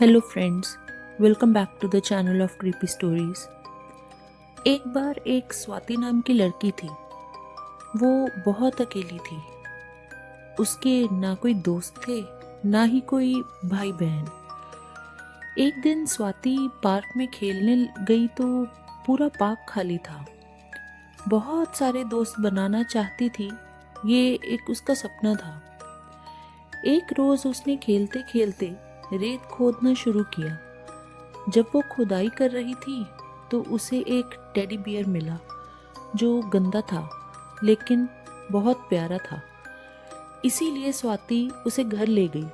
Hello friends, welcome back to the channel of creepy stories. एक बार एक स्वाति नाम की लड़की थी। वो बहुत अकेली थी। उसके ना कोई दोस्त थे, ना ही कोई भाई बहन। एक दिन स्वाति पार्क में खेलने गई तो पूरा पार्क खाली था। बहुत सारे दोस्त बनाना चाहती थी, ये एक उसका सपना था। एक रोज उसने खेलते खेलते रेत खोदना शुरू किया। जब वो खुदाई कर रही थी तो उसे एक टेडी बियर मिला जो गंदा था लेकिन बहुत प्यारा था। इसीलिए स्वाति उसे घर ले गई।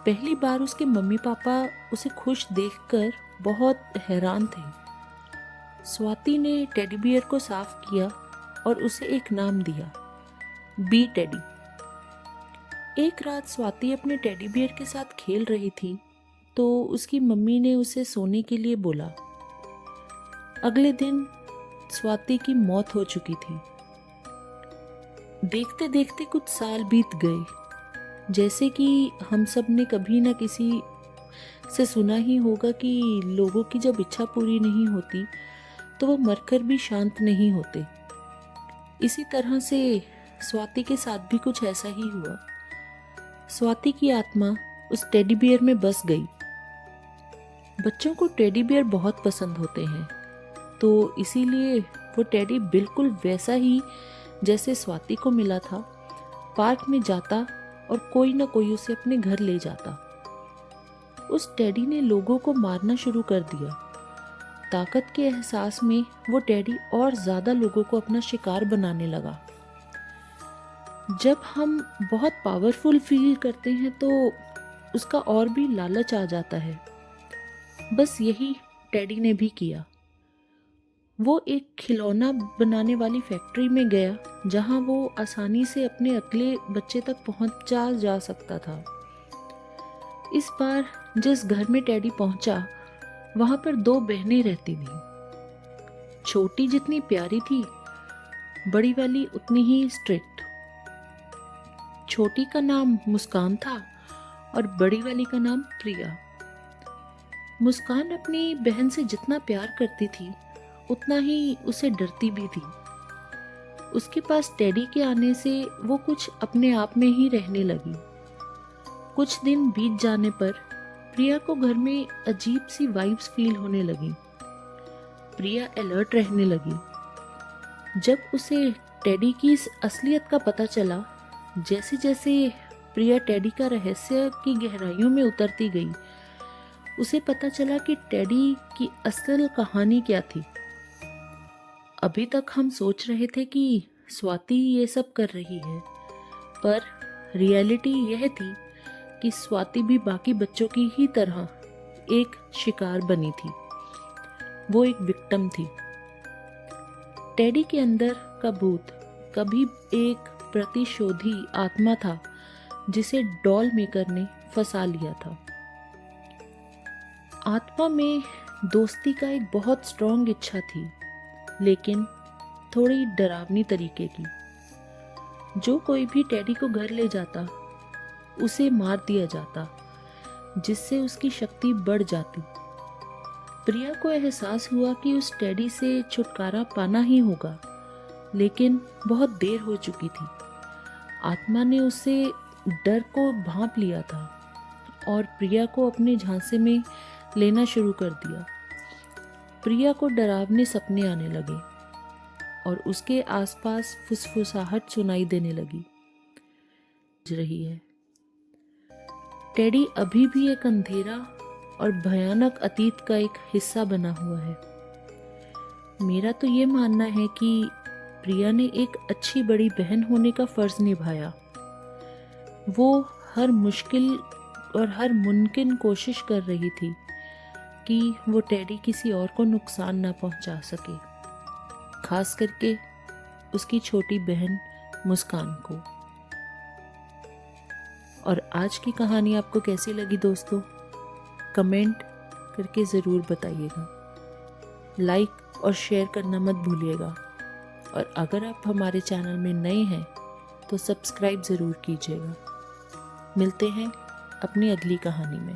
पहली बार उसके मम्मी पापा उसे खुश देखकर बहुत हैरान थे। स्वाति ने टेडी बियर को साफ किया और उसे एक नाम दिया, बी टेडी। एक रात स्वाति अपने टेडी बियर के साथ खेल रही थी तो उसकी मम्मी ने उसे सोने के लिए बोला। अगले दिन स्वाति की मौत हो चुकी थी। देखते देखते कुछ साल बीत गए। जैसे कि हम सब ने कभी ना किसी से सुना ही होगा कि लोगों की जब इच्छा पूरी नहीं होती तो वो मरकर भी शांत नहीं होते। इसी तरह से स्वाति के साथ भी कुछ ऐसा ही हुआ। स्वाति की आत्मा उस टेडी बियर में बस गई। बच्चों को टेडी बियर बहुत पसंद होते हैं, तो इसीलिए वो टेडी बिल्कुल वैसा ही जैसे स्वाति को मिला था पार्क में जाता और कोई ना कोई उसे अपने घर ले जाता। उस टेडी ने लोगों को मारना शुरू कर दिया। ताकत के एहसास में वो टेडी और ज्यादा लोगों को अपना शिकार बनाने लगा। जब हम बहुत पावरफुल फील करते हैं तो उसका और भी लालच आ जाता है। बस यही टेडी ने भी किया। वो एक खिलौना बनाने वाली फैक्ट्री में गया जहां वो आसानी से अपने अकेले बच्चे तक पहुंचा जा सकता था। इस बार जिस घर में टेडी पहुंचा वहां पर दो बहनें रहती थीं। छोटी जितनी प्यारी थी, बड़ी वाली उतनी ही स्ट्रिक्ट। छोटी का नाम मुस्कान था और बड़ी वाली का नाम प्रिया। मुस्कान अपनी बहन से जितना प्यार करती थी उतना ही उसे डरती भी थी। उसके पास टेडी के आने से वो कुछ अपने आप में ही रहने लगी। कुछ दिन बीत जाने पर प्रिया को घर में अजीब सी वाइब्स फील होने लगी। प्रिया अलर्ट रहने लगी। जब उसे टेडी की इस असलियत का पता चला, जैसे जैसे प्रिया टेडी का रहस्य की गहराइयों में उतरती गई, उसे पता चला कि टेडी की असल कहानी क्या थी। अभी तक हम सोच रहे थे कि स्वाति ये सब कर रही है, पर रियलिटी यह थी कि स्वाति भी बाकी बच्चों की ही तरह एक शिकार बनी थी। वो एक विक्टिम थी। टेडी के अंदर का भूत कभी एक प्रतिशोधी आत्मा था जिसे डॉल मेकर ने फंसा लिया था। आत्मा में दोस्ती का एक बहुत स्ट्रॉन्ग इच्छा थी, लेकिन थोड़ी डरावनी तरीके की। जो कोई भी टेडी को घर ले जाता उसे मार दिया जाता, जिससे उसकी शक्ति बढ़ जाती। प्रिया को एहसास हुआ कि उस टेडी से छुटकारा पाना ही होगा, लेकिन बहुत देर हो चुकी थी। आत्मा ने उससे डर को भांप लिया था और प्रिया को अपने झांसे में लेना शुरू कर दिया। प्रिया को डरावने सपने आने लगे और उसके आसपास फुसफुसाहट सुनाई देने लगी। रही है। टेडी अभी भी एक अंधेरा और भयानक अतीत का एक हिस्सा बना हुआ है। मेरा तो ये मानना है कि प्रिया ने एक अच्छी बड़ी बहन होने का फर्ज निभाया। वो हर मुश्किल और हर मुमकिन कोशिश कर रही थी कि वो टेडी किसी और को नुकसान ना पहुंचा सके, खास करके उसकी छोटी बहन मुस्कान को। और आज की कहानी आपको कैसी लगी दोस्तों? कमेंट करके ज़रूर बताइएगा। लाइक और शेयर करना मत भूलिएगा। और अगर आप हमारे चैनल में नए हैं तो सब्सक्राइब ज़रूर कीजिएगा। मिलते हैं अपनी अगली कहानी में।